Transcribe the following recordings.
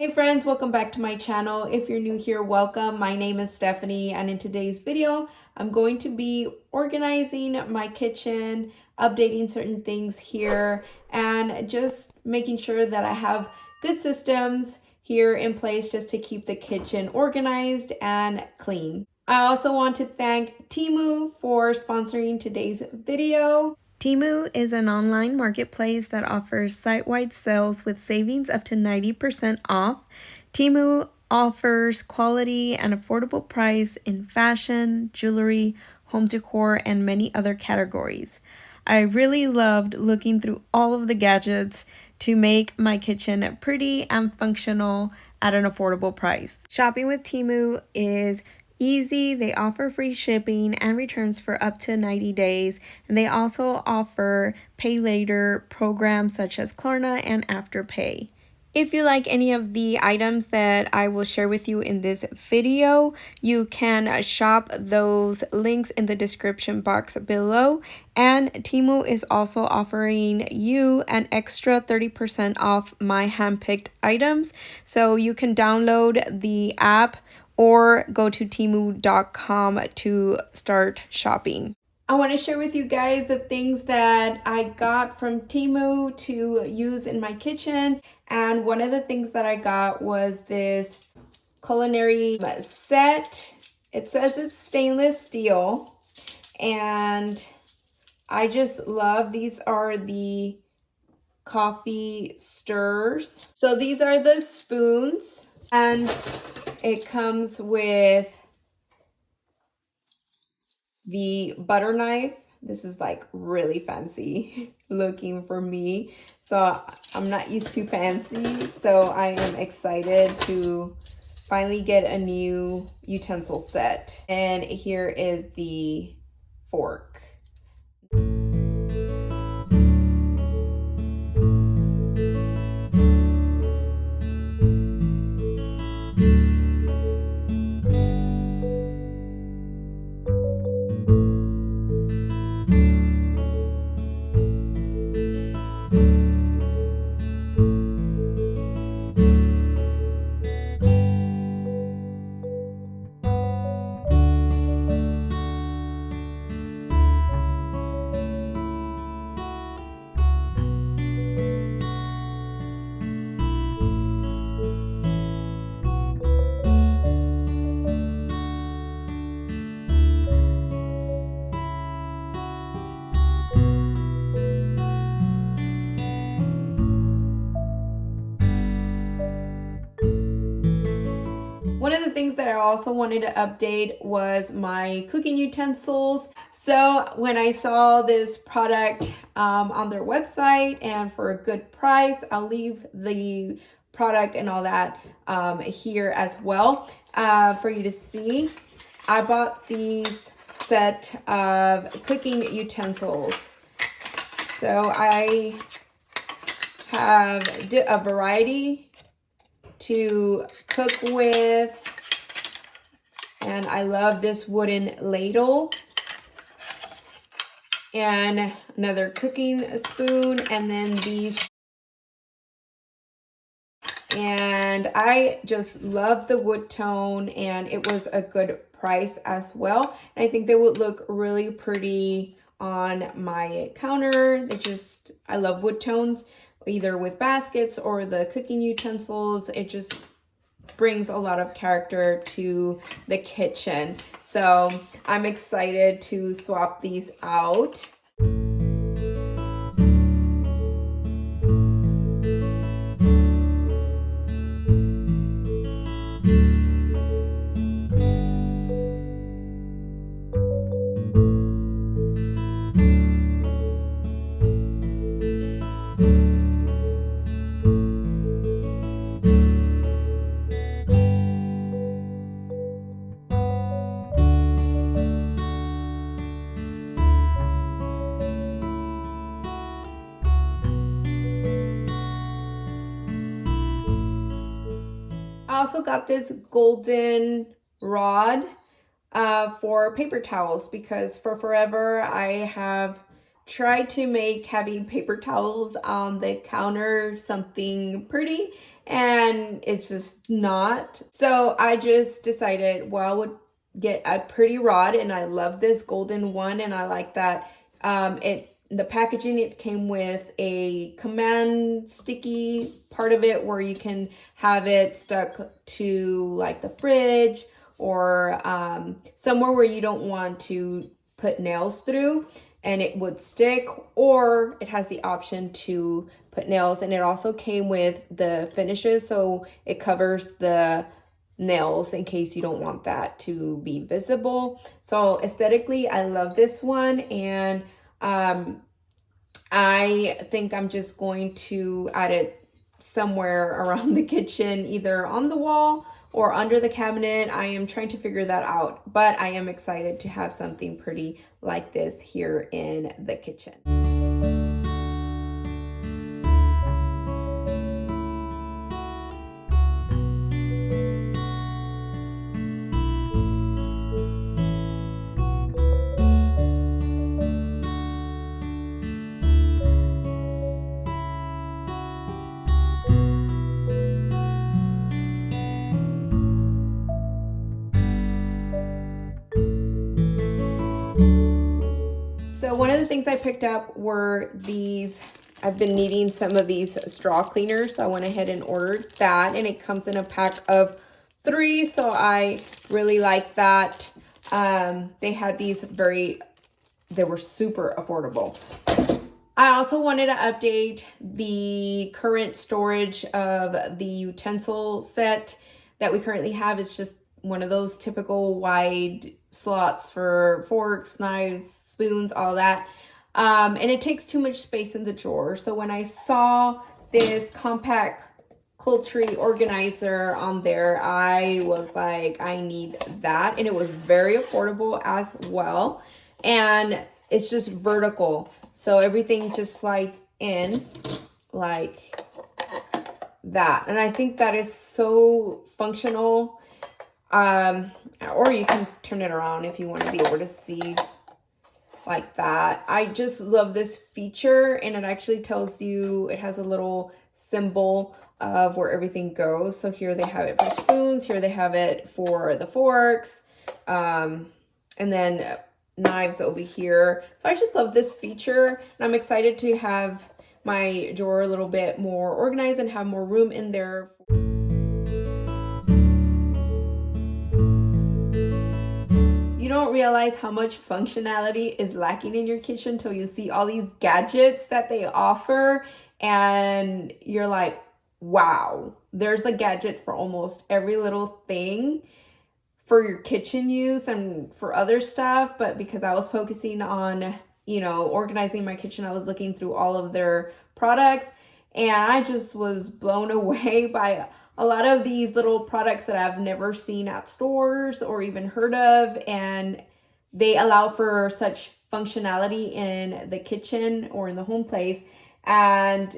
Hey friends, welcome back to my channel. If you're new here, welcome. My name is Stephanie, and in today's video, I'm going to be organizing my kitchen, updating certain things here, and just making sure that I have good systems here in place just to keep the kitchen organized and clean. I also want to thank Temu for sponsoring today's video. Temu is an online marketplace that offers site-wide sales with savings up to 90% off. Temu offers quality and affordable price in fashion, jewelry, home decor, and many other categories. I really loved looking through all of the gadgets to make my kitchen pretty and functional at an affordable price. Shopping with Temu is easy. They offer free shipping and returns for up to 90 days. And they also offer pay later programs such as Klarna and Afterpay. If you like any of the items that I will share with you in this video, you can shop those links in the description box below. And Temu is also offering you an extra 30% off my handpicked items. So you can download the app or go to temu.com to start shopping. I want to share with you guys the things that I got from Temu to use in my kitchen. And one of the things that I got was this culinary set. It says it's stainless steel. And I just love, these are the coffee stirrers. So these are the spoons. And it comes with the butter knife. This is like really fancy looking for me. So I'm not used to fancy. So I am excited to finally get a new utensil set. And here is the fork. One of the things that I also wanted to update was my cooking utensils. So when I saw this product on their website and for a good price, I'll leave the product and all that here as well for you to see. I bought these set of cooking utensils. So I have a variety to cook with, and I love this wooden ladle and another cooking spoon, and then these, and I just love the wood tone, and it was a good price as well. And I think they would look really pretty on my counter. I love wood tones, either with baskets or the cooking utensils. It just brings a lot of character to the kitchen. So I'm excited to swap these out. I also got this golden rod for paper towels, because for forever I have tried to make having paper towels on the counter something pretty, and it's just not. So I just decided, well, I would get a pretty rod, and I love this golden one, and I like that the packaging, it came with a command sticky part of it where you can have it stuck to like the fridge or somewhere where you don't want to put nails through and it would stick, or it has the option to put nails. And it also came with the finishes, so it covers the nails in case you don't want that to be visible. So aesthetically, I love this one, and I think I'm just going to add it somewhere around the kitchen, either on the wall or under the cabinet. I am trying to figure that out, but I am excited to have something pretty like this here in the kitchen. So one of the things I picked up were these. I've been needing some of these straw cleaners, so I went ahead and ordered that, and it comes in a pack of 3, so I really like that. They had these they were super affordable. I also wanted to update the current storage of the utensil set that we currently have. It's just one of those typical wide slots for forks, knives, spoons, all that. And it takes too much space in the drawer. So when I saw this compact Cutlery organizer on there, I was like, I need that. And it was very affordable as well. And it's just vertical, so everything just slides in like that. And I think that is so functional. Or you can turn it around if you want to be able to see like that. I just love this feature, and it actually tells you, it has a little symbol of where everything goes. So here they have it for spoons, here they have it for the forks, and then knives over here. So I just love this feature, and I'm excited to have my drawer a little bit more organized and have more room in there. You don't realize how much functionality is lacking in your kitchen till you see all these gadgets that they offer, and you're like, wow, there's a gadget for almost every little thing for your kitchen use and for other stuff. But because I was focusing on, organizing my kitchen, I was looking through all of their products, and I just was blown away by a lot of these little products that I've never seen at stores or even heard of, and they allow for such functionality in the kitchen or in the home place and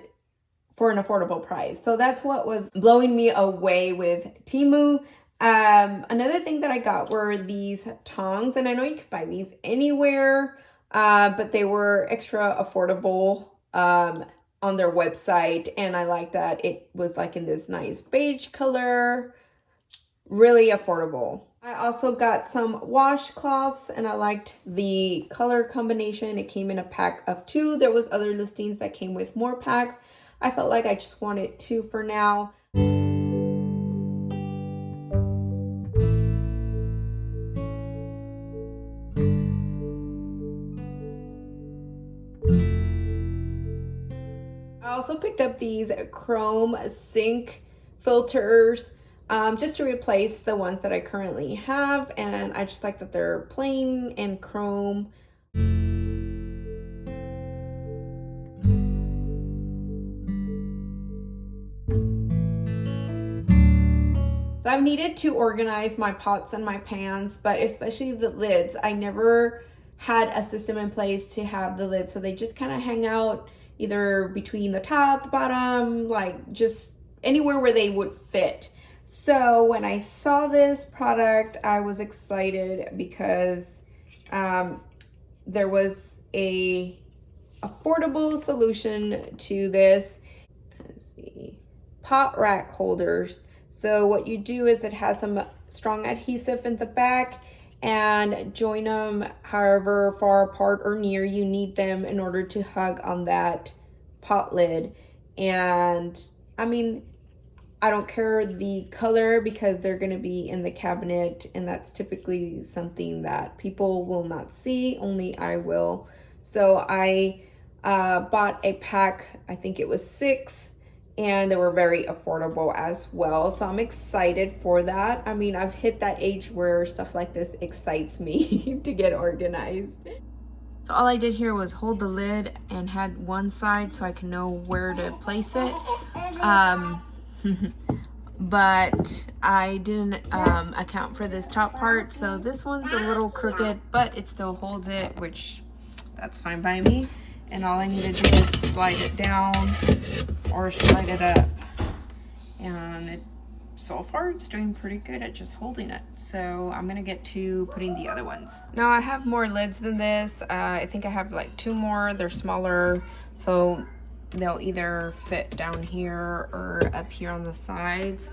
for an affordable price. So that's what was blowing me away with Temu. Another thing that I got were these tongs, and I know you could buy these anywhere, but they were extra affordable on their website, and I like that it was like in this nice beige color, really affordable. I also got some washcloths, and I liked the color combination. It came in a pack of 2. There was other listings that came with more packs. I felt like I just wanted 2 for now. I also picked up these chrome sink filters just to replace the ones that I currently have, and I just like that they're plain and chrome. So I've needed to organize my pots and my pans, but especially the lids. I never had a system in place to have the lids, so they just kind of hang out either between the top, the bottom, like just anywhere where they would fit. So when I saw this product, I was excited because there was a affordable solution to this. Let's see. pot rack holders. So what you do is it has some strong adhesive in the back, and join them however far apart or near you need them in order to hug on that pot lid. And I mean, I don't care the color because they're going to be in the cabinet, and that's typically something that people will not see, only I will. So I bought a pack, I think it was 6, and they were very affordable as well. So I'm excited for that. I mean, I've hit that age where stuff like this excites me to get organized. So all I did here was hold the lid and had one side so I can know where to place it. But I didn't account for this top part, so this one's a little crooked, but it still holds it, which that's fine by me. And all I need to do is slide it down or slide it up, and it, so far it's doing pretty good at just holding it. So I'm gonna get to putting the other ones. Now I have more lids than this. I think I have like 2 more. They're smaller, so they'll either fit down here or up here on the sides.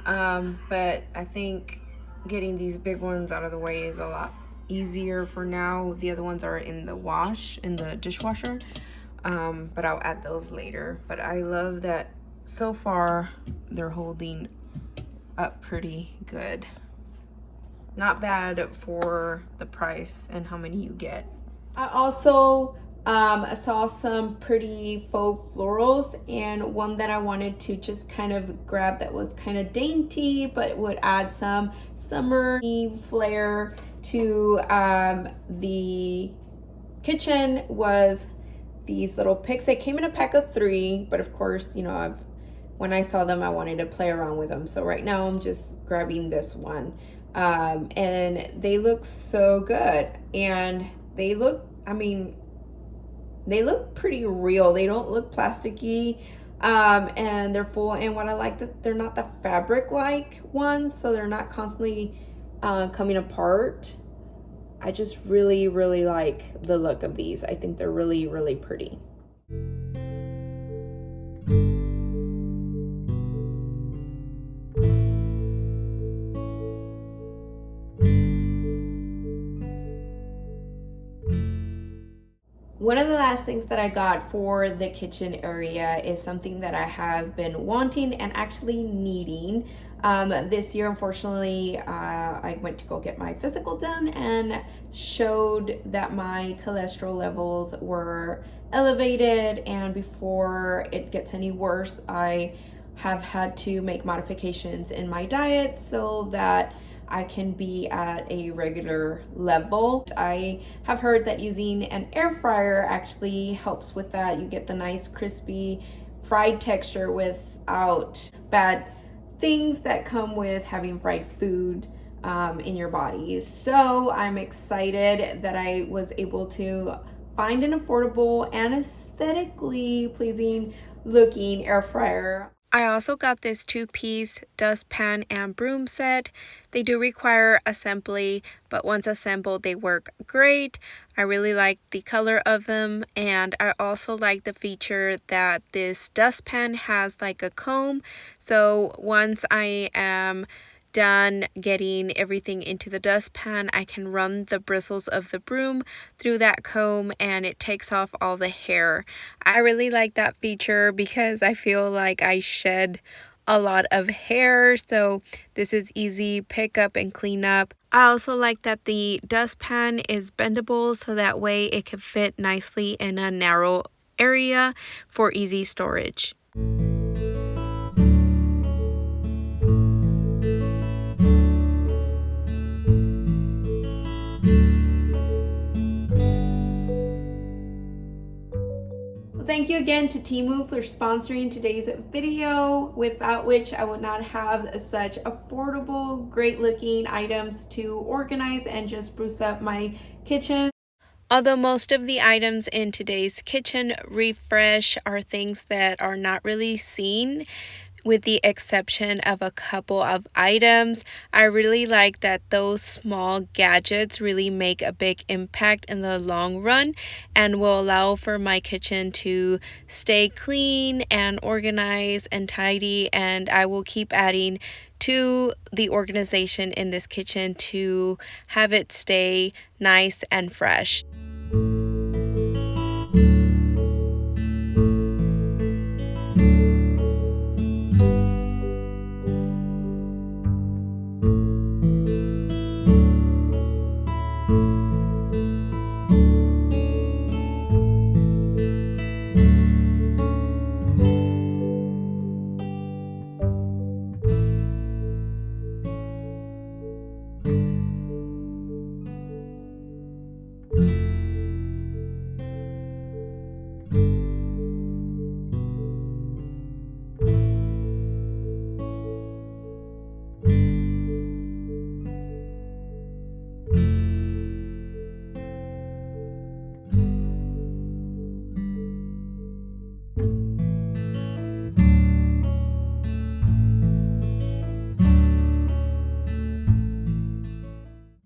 But I think getting these big ones out of the way is a lot easier for now. The other ones are in the dishwasher, but I'll add those later. But I love that so far they're holding up pretty good. Not bad for the price and how many you get. I also saw some pretty faux florals, and one that I wanted to just kind of grab that was kind of dainty but would add some summer flair to the kitchen was these little picks. They came in a pack of 3, but of course, you know, when I saw them I wanted to play around with them, so right now I'm just grabbing this one. And they look so good, and they look, I mean, they look pretty real. They don't look plasticky, and they're full. And what I like, that they're not the fabric like ones, so they're not constantly coming apart. I just really like the look of these. I think they're really pretty. One of the last things that I got for the kitchen area is something that I have been wanting and actually needing. This year, unfortunately, I went to go get my physical done and showed that my cholesterol levels were elevated, and before it gets any worse, I have had to make modifications in my diet so that I can be at a regular level. I have heard that using an air fryer actually helps with that. You get the nice crispy fried texture without bad things that come with having fried food in your body. So I'm excited that I was able to find an affordable and aesthetically pleasing looking air fryer. I also got this 2-piece dustpan and broom set. They do require assembly, but once assembled, they work great. I really like the color of them, and I also like the feature that this dustpan has like a comb. So once I am done getting everything into the dustpan, I can run the bristles of the broom through that comb and it takes off all the hair. I really like that feature because I feel like I shed a lot of hair, so this is easy pick up and clean up. I also like that the dustpan is bendable, so that way it can fit nicely in a narrow area for easy storage. Thank you again to Temu for sponsoring today's video, without which I would not have such affordable, great looking items to organize and just spruce up my kitchen. Although most of the items in today's kitchen refresh are things that are not really seen with the exception of a couple of items. I really like that those small gadgets really make a big impact in the long run and will allow for my kitchen to stay clean and organized and tidy, and I will keep adding to the organization in this kitchen to have it stay nice and fresh.